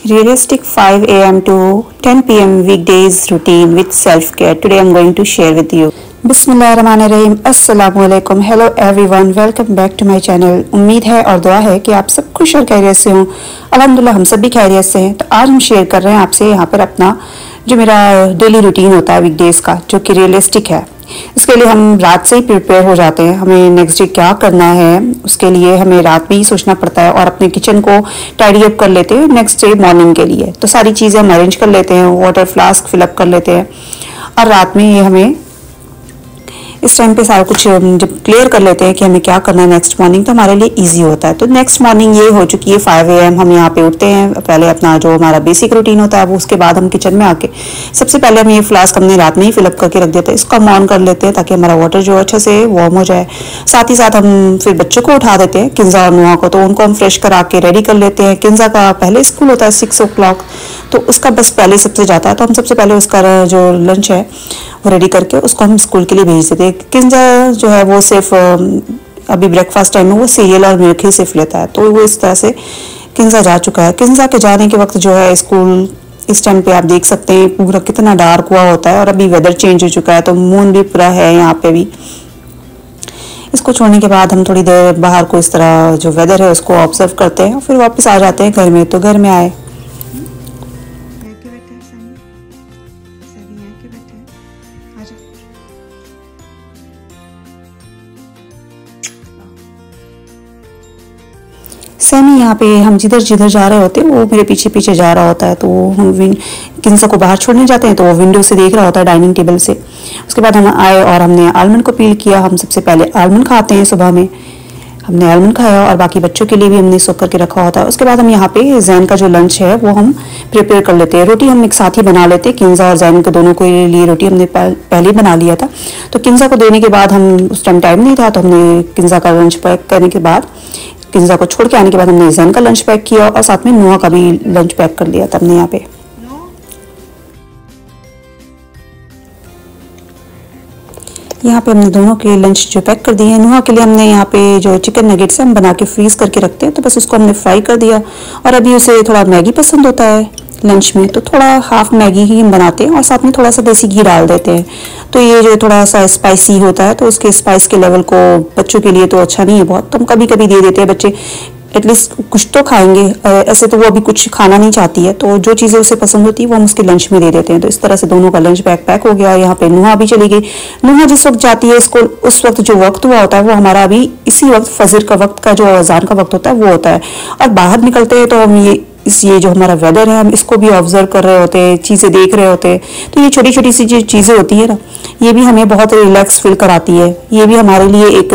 Realistic 5 a.m. to 10 p.m. weekdays routine with self-care. Today I'm going to share with you. बिस्मिल्लाहिर्रहमानिर्रहीम, अस्सलाम वालेकुम, hello everyone, welcome back to my channel. उम्मीद है और दुआ है कि आप सब खुश और खैरियत से हों। अल्हम्दुलिल्लाह हम सब भी खैरियत से हैं। तो आज हम शेयर कर रहे हैं आपसे यहाँ पर अपना जो मेरा डेली रूटीन होता है वीकडेज़ का, जो कि रियलिस्टिक है। इसके लिए हम रात से ही प्रिपेयर हो जाते हैं। हमें नेक्स्ट डे क्या करना है उसके लिए हमें रात में ही सोचना पड़ता है और अपने किचन को टाइडी अप कर लेते हैं नेक्स्ट डे मॉर्निंग के लिए। तो सारी चीज़ें हम अरेंज कर लेते हैं, वाटर फ्लास्क फिलअप कर लेते हैं और रात में ये हमें इस टाइम पे सारा कुछ जब क्लियर कर लेते हैं कि हमें क्या करना है नेक्स्ट मॉर्निंग, तो हमारे लिए इजी होता है। तो नेक्स्ट मॉर्निंग ये हो चुकी है 5 AM। हम यहाँ पे उठते हैं, पहले अपना जो हमारा बेसिक रूटीन होता है वो, उसके बाद हम किचन में आके सबसे पहले हम ये फ्लास्क हमने रात में ही फिलअप करके रख देते हैं। इसको हम ऑन कर लेते हैं ताकि हमारा वाटर जो अच्छे से वार्म हो जाए। साथ ही साथ हम फिर बच्चों को उठा देते हैं, किन्जा और नुआ को, तो उनको हम फ्रेश करा के रेडी कर लेते हैं। किन्जा का पहले स्कूल होता है 6 o'clock, तो उसका बस पहले सबसे जाता है, तो हम सबसे पहले उसका जो लंच है वो रेडी करके उसको हम स्कूल के लिए भेज देते हैं। किन्जा जो है वो सिर्फ अभी ब्रेकफास्ट टाइम में वो सीरियल और मिल्क ही सिर्फ लेता है, तो वो इस तरह से किन्जा जा चुका है। किन्जा के जाने के वक्त जो है स्कूल, इस टाइम पे आप देख सकते हैं पूरा कितना डार्क हुआ होता है और अभी वेदर चेंज हो चुका है, तो मून भी पूरा है यहाँ पे भी। इसको छोड़ने के बाद हम थोड़ी देर बाहर को इस तरह जो वेदर है उसको ऑब्जर्व करते हैं और फिर वापस आ जाते हैं घर में। तो घर में आए सैमी यहाँ पे हम जिधर जिधर जा रहे होते हैं वो मेरे पीछे पीछे जा रहा होता है, तो हम किन्जा को बाहर छोड़ने जाते हैं तो वो विंडो से देख रहा होता है डाइनिंग टेबल से। उसके बाद हम आए और हमने आलमंड को पील किया। हम सबसे पहले आलमंड खाते हैं सुबह में, हमने आलमंड खाया और बाकी बच्चों के लिए भी हमने सोख करके रखा होता है। उसके बाद हम यहाँ पे जैन का जो लंच है वो हम प्रिपेयर कर लेते हैं। रोटी हम एक साथ ही बना लेते हैं, किन्जा और जैन के दोनों के लिए रोटी हमने पहले ही बना लिया था। तो किन्जा को देने के बाद हम उस टाइम नहीं था, तो हमने किन्जा का लंच पैक करने के बाद, किन्जा को छोड़ के आने के बाद हमने जैन का लंच पैक किया और साथ में नुआ का भी लंच पैक कर लिया था हमने यहाँ पे। यहाँ पे हमने दोनों के लंच जो पैक कर दिए हैं। नुआ के लिए हमने यहाँ पे जो चिकन नगेट्स हम बना के फ्रीज करके रखते हैं, तो बस उसको हमने फ्राई कर दिया। और अभी उसे थोड़ा मैगी पसंद होता है लंच में, तो थोड़ा हाफ मैगी ही हम बनाते हैं और साथ में थोड़ा सा देसी घी डाल देते हैं। तो ये जो थोड़ा सा स्पाइसी होता है तो उसके स्पाइस के लेवल को बच्चों के लिए तो अच्छा नहीं है बहुत, तो हम कभी कभी दे देते हैं। बच्चे एटलीस्ट कुछ तो खाएंगे, ऐसे तो वो अभी कुछ खाना नहीं चाहती है, तो जो चीज़ें उसे पसंद होती है वो हम उसके लंच में दे देते हैं। तो इस तरह से दोनों का लंच पैक हो गया। यहाँ पे नुहा भी चली गई। नुहा जिस वक्त जाती है स्कूल, उस वक्त जो वक्त हुआ होता है वो हमारा अभी इसी वक्त फजर का वक्त का जो अजान का वक्त होता है वो होता है। और बाहर निकलते हैं तो हम ये जो हमारा वेदर है हम इसको भी ऑब्जर्व कर रहे होते हैं, चीज़ें देख रहे होते हैं। तो ये छोटी छोटी सी जो चीज़ें होती है ना, ये भी हमें बहुत रिलैक्स फील कराती है। ये भी हमारे लिए एक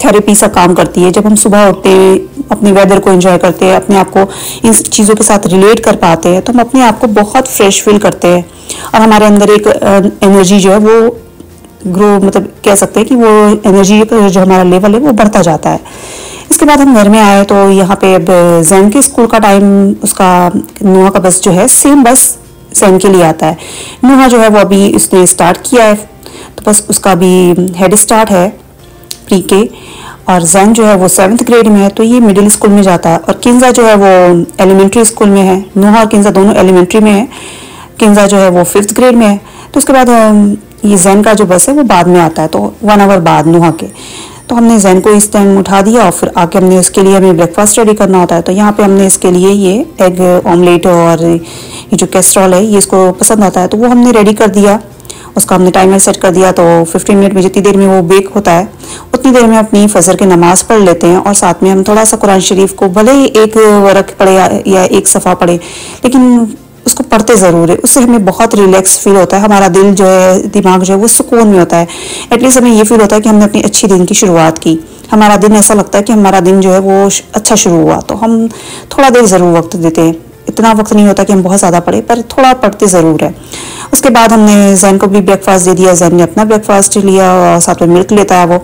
थेरेपी सा काम करती है। जब हम सुबह उठते हैं, अपने वेदर को एंजॉय करते हैं, अपने आप को इन चीज़ों के साथ रिलेट कर पाते हैं, तो हम अपने आप को बहुत फ्रेश फील करते हैं और हमारे अंदर एक एनर्जी जो है वो ग्रो, मतलब कह सकते हैं कि वो एनर्जी का जो हमारा लेवल है वो बढ़ता जाता है। इसके बाद हम घर में आए तो यहाँ पे अब जैन के स्कूल का टाइम, उसका नुहा का बस जो है सेम बस जैन के लिए आता है। नुहा जो है वो अभी उसने स्टार्ट किया है, तो बस उसका भी हेड स्टार्ट है प्री के, और जैन जो है वो 7th ग्रेड में है, तो ये मिडिल स्कूल में जाता है। और किन्जा जो है वो एलिमेंट्री स्कूल में है। नुहा और किन्जा दोनों एलिमेंट्री में है। किन्जा जो है वो 5th ग्रेड में है। तो उसके बाद ये जैन का जो बस है वो बाद में आता है, तो 1 hour बाद नुहा के। तो हमने जैन को इस टाइम उठा दिया और फिर आके हमने उसके लिए हमें ब्रेकफास्ट रेडी करना होता है। तो यहाँ पे हमने इसके लिए ये एग ऑमलेट और ये जो कैस्ट्रॉल है ये इसको पसंद आता है, तो वो हमने रेडी कर दिया। उसका हमने टाइमर सेट कर दिया, तो 15 मिनट में जितनी देर में वो बेक होता है उतनी देर में अपनी फजर की नमाज पढ़ लेते हैं। और साथ में हम थोड़ा सा कुरान शरीफ को भले ही एक वरक पढ़े या एक सफ़ा पढ़े, लेकिन उसको पढ़ते ज़रूर है। उससे हमें बहुत रिलैक्स फील होता है, हमारा दिल जो है, दिमाग जो है वो सुकून में होता है। एटलीस्ट हमें ये फील होता है कि हमने अपनी अच्छी दिन की शुरुआत की। हमारा दिन ऐसा लगता है कि हमारा दिन जो है वो अच्छा शुरू हुआ। तो हम थोड़ा देर ज़रूर वक्त देते हैं, इतना वक्त नहीं होता कि हम बहुत ज़्यादा पढ़े, पर थोड़ा पढ़ते ज़रूर है। उसके बाद हमने जैन को भी ब्रेकफास्ट दे दिया। जैन ने अपना ब्रेकफास्ट लिया और साथ में मिल्क लेता है वो,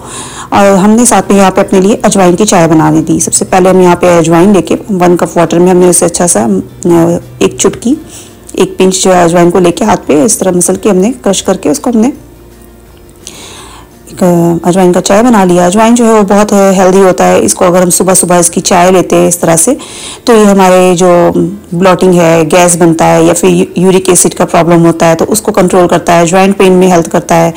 और हमने साथ में यहाँ पे अपने लिए अजवाइन की चाय बना दी। सबसे पहले हम यहाँ पे अजवाइन लेके 1 कप वाटर में हमने उसे अच्छा सा एक चुटकी, एक पिंच जो है अजवाइन को लेके हाथ पे इस तरह मसल के हमने क्रश करके उसको हमने अजवाइन का चाय बना लिया। अजवाइन जो है वो बहुत हेल्दी होता है। इसको अगर हम सुबह सुबह इसकी चाय लेते हैं इस तरह से, तो ये हमारे जो ब्लॉटिंग है, गैस बनता है या फिर यूरिक एसिड का प्रॉब्लम होता है तो उसको कंट्रोल करता है। जॉइंट पेन में हेल्प करता है,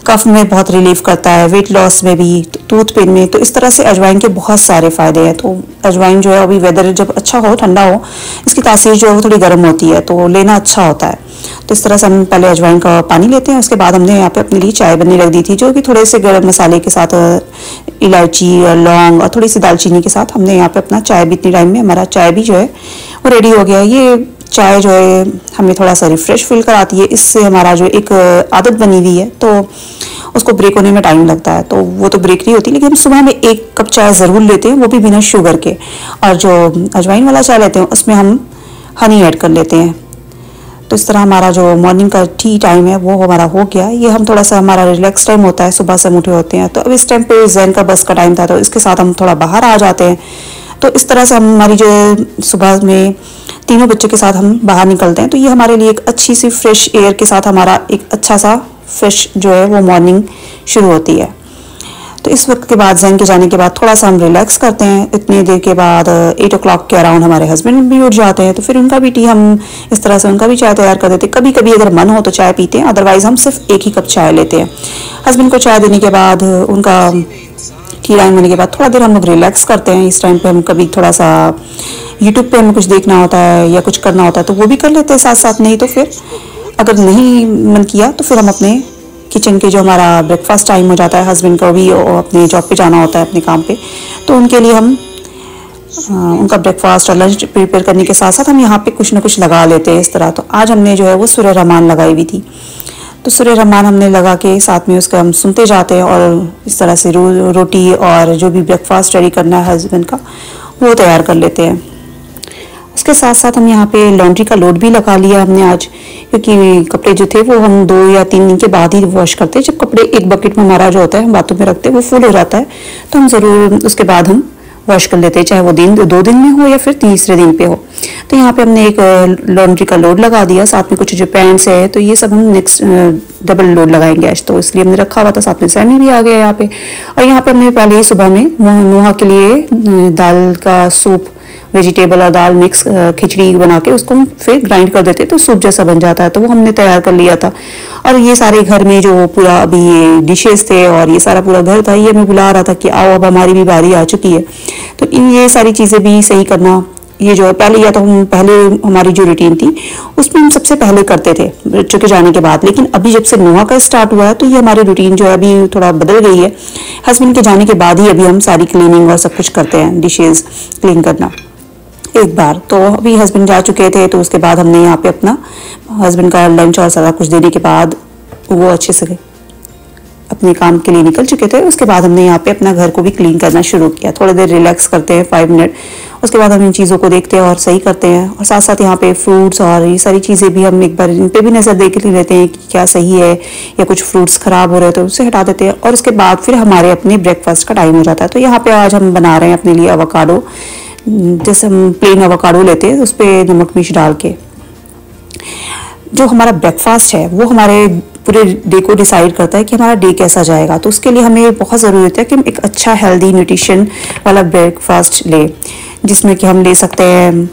कफ में बहुत रिलीफ करता है, वेट लॉस में भी, टूथ पेन में। तो इस तरह से अजवाइन के बहुत सारे फ़ायदे हैं। तो अजवाइन जो है अभी वेदर जब अच्छा हो, ठंडा हो, इसकी तासीर जो है वो थोड़ी गर्म होती है तो लेना अच्छा होता है। तो इस तरह से हम पहले अजवाइन का पानी लेते हैं। उसके बाद हमने यहाँ पे अपने लिए चाय बनने रख दी थी, जो कि थोड़े से गर्म मसाले के साथ, इलायची और लौंग और थोड़ी सी दालचीनी के साथ हमने यहाँ पे अपना चाय भी, इतनी टाइम में हमारा चाय भी जो है वो रेडी हो गया। ये चाय जो है हमें थोड़ा सा रिफ्रेश फील कराती है। इससे हमारा जो एक आदत बनी हुई है तो उसको ब्रेक होने में टाइम लगता है, तो वो तो ब्रेक नहीं होती, लेकिन हम सुबह में 1 कप चाय ज़रूर लेते हैं, वो भी बिना शुगर के। और जो अजवाइन वाला चाय लेते हैं उसमें हम हनी ऐड कर लेते हैं। तो इस तरह हमारा जो मॉर्निंग का टी टाइम है वो हमारा हो गया। ये हम थोड़ा सा, हमारा रिलैक्स टाइम होता है, सुबह से हम उठे होते हैं। तो अब इस टाइम पे जैन का बस का टाइम था तो इसके साथ हम थोड़ा बाहर आ जाते हैं। तो इस तरह से हमारी जो सुबह में तीनों बच्चों के साथ हम बाहर निकलते हैं। तो ये हमारे लिए एक अच्छी सी फ्रेश एयर के साथ हमारा एक अच्छा सा फ्रेश जो है वो मॉर्निंग शुरू होती है। तो इस वक्त के बाद, जैन के जाने के बाद थोड़ा सा हम रिलैक्स करते हैं। इतनी देर के बाद 8 o'clock के अराउंड हमारे हस्बैंड भी उठ जाते हैं, तो फिर उनका भी टी, हम इस तरह से उनका भी चाय तैयार कर देते हैं। कभी कभी अगर मन हो तो चाय पीते हैं, अदरवाइज हम सिर्फ 1 ही कप चाय लेते हैं। हस्बैंड को चाय देने के बाद, उनका टी टाइम होने के बाद थोड़ा देर हम लोग रिलैक्स करते हैं। इस टाइम पे हम कभी थोड़ा सा यूट्यूब पे हमें कुछ देखना होता है या कुछ करना होता है तो वो भी कर लेते हैं साथ साथ। नहीं तो फिर अगर नहीं मन किया तो फिर हम अपने किचन के, जो हमारा ब्रेकफास्ट टाइम हो जाता है, हस्बैंड को भी अपने जॉब पे जाना होता है, अपने काम पे, तो उनके लिए हम उनका ब्रेकफास्ट और लंच प्रिपेयर करने के साथ साथ हम यहाँ पे कुछ ना कुछ लगा लेते हैं इस तरह। तो आज हमने जो है वो सूर्य रहमान लगाई हुई थी, तो सूर्य रहमान हमने लगा के साथ में उसका हम सुनते जाते हैं और इस तरह से रोटी और जो भी ब्रेकफास्ट रेडी करना है हस्बैंड का वो तैयार कर लेते हैं। उसके साथ साथ हम यहाँ पे लॉन्ड्री का लोड भी लगा लिया हमने आज, क्योंकि कपड़े जो थे वो हम 2 या 3 दिन के बाद ही वॉश करते हैं। जब कपड़े एक बकेट में हमारा जो होता है हम बाथरूम में रखते हैं वो फुल हो जाता है तो हम ज़रूर उसके बाद हम वॉश कर लेते हैं, चाहे वो 2 दिन में हो या फिर तीसरे दिन पे हो। तो यहाँ पे हमने एक लॉन्ड्री का लोड लगा दिया, साथ में कुछ जो पैंट्स है तो ये सब हम नेक्स्ट डबल लोड लगाएंगे आज, तो इसलिए हमने रखा हुआ था। साथ में सैमी भी आ गया यहाँ पे। और यहाँ पे हमने पहले ही सुबह में नोहा के लिए दाल का सूप, वेजिटेबल और दाल मिक्स खिचड़ी बना के उसको हम फिर ग्राइंड कर देते तो सूप जैसा बन जाता है, तो वो हमने तैयार कर लिया था। और ये सारे घर में जो पूरा अभी ये डिशेस थे और ये सारा पूरा घर था, ये हमें बुला रहा था कि आओ अब हमारी भी बारी आ चुकी है। तो ये सारी चीज़ें भी सही करना, ये जो है पहले, या तो हम पहले हमारी जो रूटीन थी उसमें हम सबसे पहले करते थे बच्चों के जाने के बाद, लेकिन अभी जब से नोहा का स्टार्ट हुआ है तो ये हमारी रूटीन जो है अभी थोड़ा बदल गई है। हस्बैंड के जाने के बाद ही अभी हम सारी क्लीनिंग और सब कुछ करते हैं, डिशेज क्लीन करना एक बार। तो अभी हस्बैंड जा चुके थे तो उसके बाद हमने यहाँ पे अपना हस्बैंड का लंच और सारा कुछ देने के बाद वो अच्छे से अपने काम के लिए निकल चुके थे। उसके बाद हमने यहाँ पे अपना घर को भी क्लीन करना शुरू किया। थोड़ी देर रिलैक्स करते हैं 5 मिनट, उसके बाद हम इन चीज़ों को देखते हैं और सही करते हैं। और साथ साथ यहाँ पे फ्रूट्स और ये सारी चीज़ें भी हम एक बार इन पे भी नज़र देख लेते हैं कि क्या सही है, या कुछ फ्रूट्स ख़राब हो रहे हैं तो उसे हटा देते हैं। और उसके बाद फिर हमारे अपने ब्रेकफास्ट का टाइम हो जाता है। तो यहाँ पर आज हम बना रहे हैं अपने लिए अवाकाडो, जैसे हम प्लेन अवाकाडो लेते हैं उस पर नमक मिर्च डाल के। जो हमारा ब्रेकफास्ट है वो हमारे पूरे डे को डिसाइड करता है कि हमारा डे कैसा जाएगा। तो उसके लिए हमें बहुत ज़रूरत है कि हम एक अच्छा हेल्दी न्यूट्रिशन वाला ब्रेकफास्ट लें, जिसमें कि हम ले सकते हैं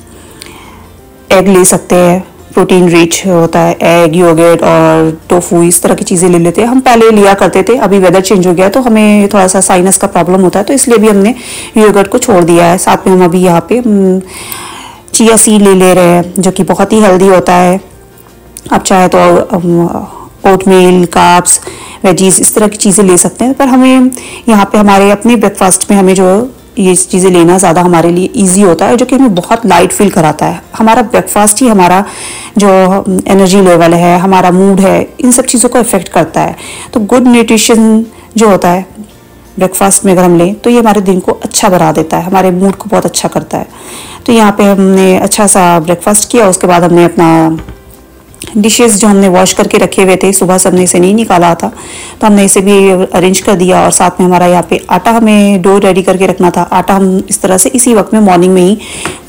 एग ले सकते हैं, प्रोटीन रिच होता है एग, योगर्ट और टोफू, इस तरह की चीज़ें ले लेते हैं। हम पहले लिया करते थे, अभी वेदर चेंज हो गया तो हमें थोड़ा सा साइनस का प्रॉब्लम होता है तो इसलिए भी हमने योगर्ट को छोड़ दिया है। साथ में हम अभी यहाँ पे चिया सीड ले रहे हैं जो कि बहुत ही हेल्दी होता है। आप चाहे तो ओटमील, कार्ब्स, वेजीज, इस तरह की चीज़ें ले सकते हैं, पर हमें यहाँ पे हमारे अपने ब्रेकफास्ट में हमें जो ये चीज़ें लेना ज़्यादा हमारे लिए इजी होता है, जो कि हमें बहुत लाइट फील कराता है। हमारा ब्रेकफास्ट ही हमारा जो एनर्जी लेवल है, हमारा मूड है, इन सब चीज़ों को इफेक्ट करता है। तो गुड न्यूट्रिशन जो होता है ब्रेकफास्ट में अगर हम लें तो ये हमारे दिन को अच्छा बना देता है, हमारे मूड को बहुत अच्छा करता है। तो यहाँ पे हमने अच्छा सा ब्रेकफास्ट किया, उसके बाद हमने अपना डिशेस जो हमने वॉश करके रखे हुए थे, सुबह से हमने इसे नहीं निकाला था, तो हमने इसे भी अरेंज कर दिया। और साथ में हमारा यहाँ पे आटा, हमें डो रेडी करके रखना था। आटा हम इस तरह से इसी वक्त में मॉर्निंग में ही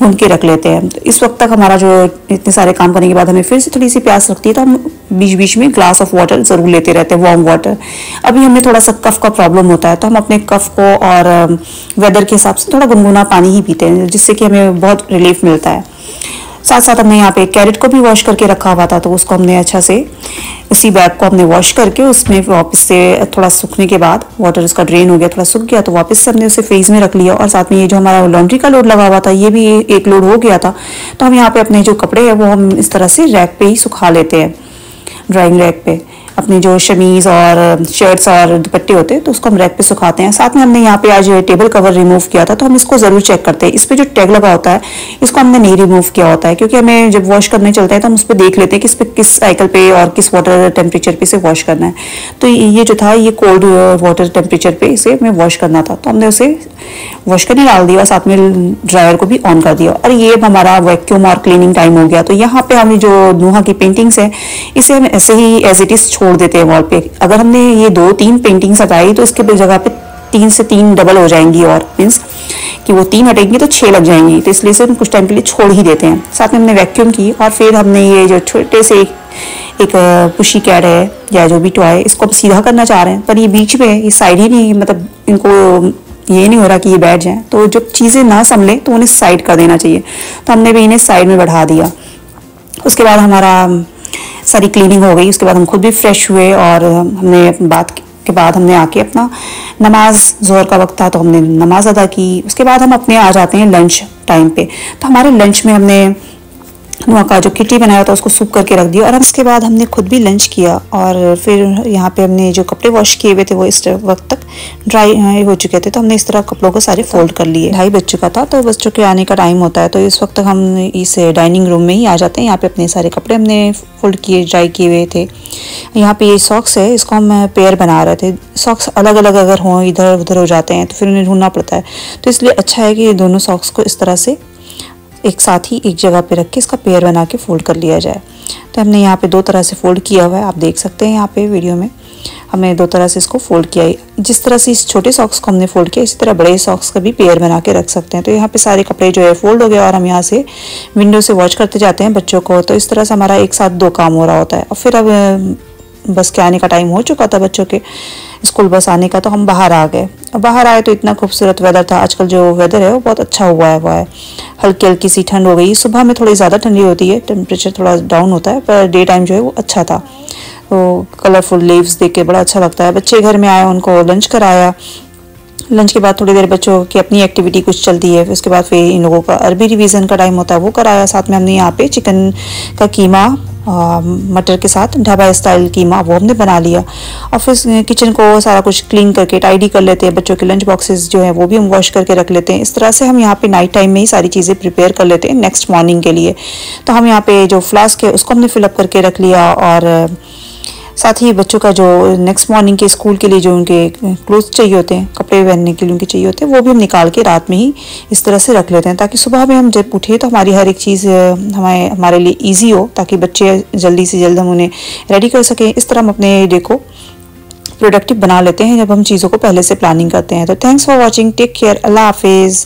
भून के रख लेते हैं। तो इस वक्त तक हमारा जो इतने सारे काम करने के बाद हमें फिर से थोड़ी सी प्यास लगती है, तो हम बीच बीच में ग्लास ऑफ वाटर ज़रूर लेते रहते हैं, वार्म वाटर। अभी हमें थोड़ा सा कफ का प्रॉब्लम होता है, तो हम अपने कफ को और वेदर के हिसाब से थोड़ा गुनगुना पानी ही पीते हैं, जिससे कि हमें बहुत रिलीफ मिलता है। साथ साथ हमने यहाँ पे कैरेट को भी वॉश करके रखा हुआ था, तो उसको हमने अच्छा से उसी बैग को हमने वॉश करके उसमें वापस से थोड़ा सूखने के बाद, वाटर उसका ड्रेन हो गया, थोड़ा सूख गया, तो वापस से हमने उसे फ्रीज में रख लिया। और साथ में ये जो हमारा लॉन्ड्री का लोड लगा हुआ था, ये भी एक लोड हो गया था। तो हम यहाँ पे अपने जो कपड़े हैं वो हम इस तरह से रैक पे ही सुखा लेते हैं, ड्राइंग रैक पे। अपने जो शमीज और शर्ट्स और दुपट्टे होते हैं तो उसको हम रैक पे सुखाते हैं। साथ में हमने यहाँ पे आज टेबल कवर रिमूव किया था, तो हम इसको ज़रूर चेक करते हैं। इस पे जो टैग लगा होता है इसको हमने नहीं रिमूव किया होता है, क्योंकि हमें जब वॉश करने चलते हैं तो हम उस पर देख लेते हैं कि इस पे किस साइकिल पे और किस वाटर टेम्परेचर पे इसे वॉश करना है। तो ये जो था, ये कोल्ड वाटर टेम्परेचर पे इसे हमें वॉश करना था, तो हमने उसे वॉश करने डाल दिया और साथ में ड्रायर को भी ऑन कर दिया। और ये हमारा वैक्यूम और क्लीनिंग टाइम हो गया। तो यहाँ पे हमें जो नुहा की पेंटिंग्स है, इसे हम ऐसे ही एज इट इज छोड़ देते हैं वॉल पे। अगर हमने ये 2-3 पेंटिंग्स हटाई तो इसके जगह पे 3 से 3 डबल हो जाएंगी, और मीन्स कि वो 3 हटेंगी तो 6 लग जाएंगी। तो इसलिए इसे हम कुछ टाइम के लिए छोड़ ही देते हैं। साथ में हमने वैक्यूम की और फिर हमने ये जो छोटे से एक पुशी कैट है या जो भी टॉय, इसको हम सीधा करना चाह रहे हैं, पर ये बीच में ये साइड ही नहीं, मतलब इनको ये नहीं हो रहा कि ये बैठ जाए। तो जब चीज़ें ना संभले तो उन्हें साइड कर देना चाहिए, तो हमने भी इन्हें साइड में बढ़ा दिया। उसके बाद हमारा सारी क्लीनिंग हो गई। उसके बाद हम खुद भी फ्रेश हुए और हमने बात के बाद हमने आके अपना नमाज, ज़ोहर का वक्त था तो हमने नमाज अदा की। उसके बाद हम अपने आ जाते हैं लंच टाइम पे। तो हमारे लंच में हमने नुआ का जो किटी बनाया था उसको सूख करके रख दिया, और उसके बाद हमने खुद भी लंच किया। और फिर यहाँ पे हमने जो कपड़े वॉश किए हुए थे वो इस वक्त तक ड्राई हो चुके थे, तो हमने इस तरह कपड़ों को सारे फोल्ड कर लिए। 2:30 बज चुका था, तो बच्चों के आने का टाइम होता है, तो इस वक्त हम इस डाइनिंग रूम में ही आ जाते हैं। यहाँ पे अपने सारे कपड़े हमने फोल्ड किए, ड्राई किए हुए थे। यहाँ पे ये सॉक्स है, इसको हम पेयर बना रहे थे। सॉक्स अलग अलग अगर हों, इधर उधर हो जाते हैं, तो फिर उन्हें ढूंढना पड़ता है। तो इसलिए अच्छा है कि दोनों सॉक्स को इस तरह से एक साथ ही एक जगह पे रख के इसका पेयर बना के फोल्ड कर लिया जाए। तो हमने यहाँ पे 2 तरह से फोल्ड किया हुआ है, आप देख सकते हैं यहाँ पे वीडियो में हमने 2 तरह से इसको फोल्ड किया है। जिस तरह से इस छोटे सॉक्स को हमने फोल्ड किया, इसी तरह बड़े सॉक्स का भी पेयर बना के रख सकते हैं। तो यहाँ पे सारे कपड़े जो है फोल्ड हो गए और हम यहाँ से विंडो से वॉच करते जाते हैं बच्चों को। तो इस तरह से हमारा एक साथ 2 काम हो रहा होता है। और फिर अब बस के आने का टाइम हो चुका था बच्चों के स्कूल बस आने का, तो हम बाहर आ गए। बाहर आए तो इतना खूबसूरत वेदर था। आजकल जो वेदर है वो बहुत अच्छा हुआ है हल्की हल्की सी ठंड हो गई। सुबह में थोड़ी ज़्यादा ठंडी होती है, टेम्परेचर थोड़ा डाउन होता है, पर डे टाइम जो है वो अच्छा था। तो कलरफुल लीव्स देख के बड़ा अच्छा लगता है। बच्चे घर में आए, उनको लंच कराया। लंच के बाद थोड़ी देर बच्चों की अपनी एक्टिविटी कुछ चलती है। उसके बाद फिर इन लोगों का अरबी रिवीजन का टाइम होता है, वो कराया। साथ में हमने यहाँ पे चिकन का कीमा मटर के साथ ढाबा स्टाइल कीमा वो हमने बना लिया। और फिर किचन को सारा कुछ क्लीन करके टाइडी कर लेते हैं। बच्चों के लंच बॉक्सेस जो है वो भी हम वॉश करके रख लेते हैं। इस तरह से हम यहाँ पे नाइट टाइम में ही सारी चीज़ें प्रिपेयर कर लेते हैं नेक्स्ट मॉर्निंग के लिए। तो हम यहाँ पे जो फ्लास्क है उसको हमने फिलअप करके रख लिया, और साथ ही बच्चों का जो नेक्स्ट मॉर्निंग के स्कूल के लिए जो उनके क्लोथ्स चाहिए होते हैं, कपड़े पहनने के लिए उनके चाहिए होते हैं, वो भी हम निकाल के रात में ही इस तरह से रख लेते हैं, ताकि सुबह में हम जब उठे तो हमारी हर एक चीज़ हमारे लिए इजी हो, ताकि बच्चे जल्दी से जल्द हम उन्हें रेडी कर सकें। इस तरह हम अपने डे को प्रोडक्टिव बना लेते हैं जब हम चीज़ों को पहले से प्लानिंग करते हैं। तो thanks for watching, take care, अल्लाह हाफिज़।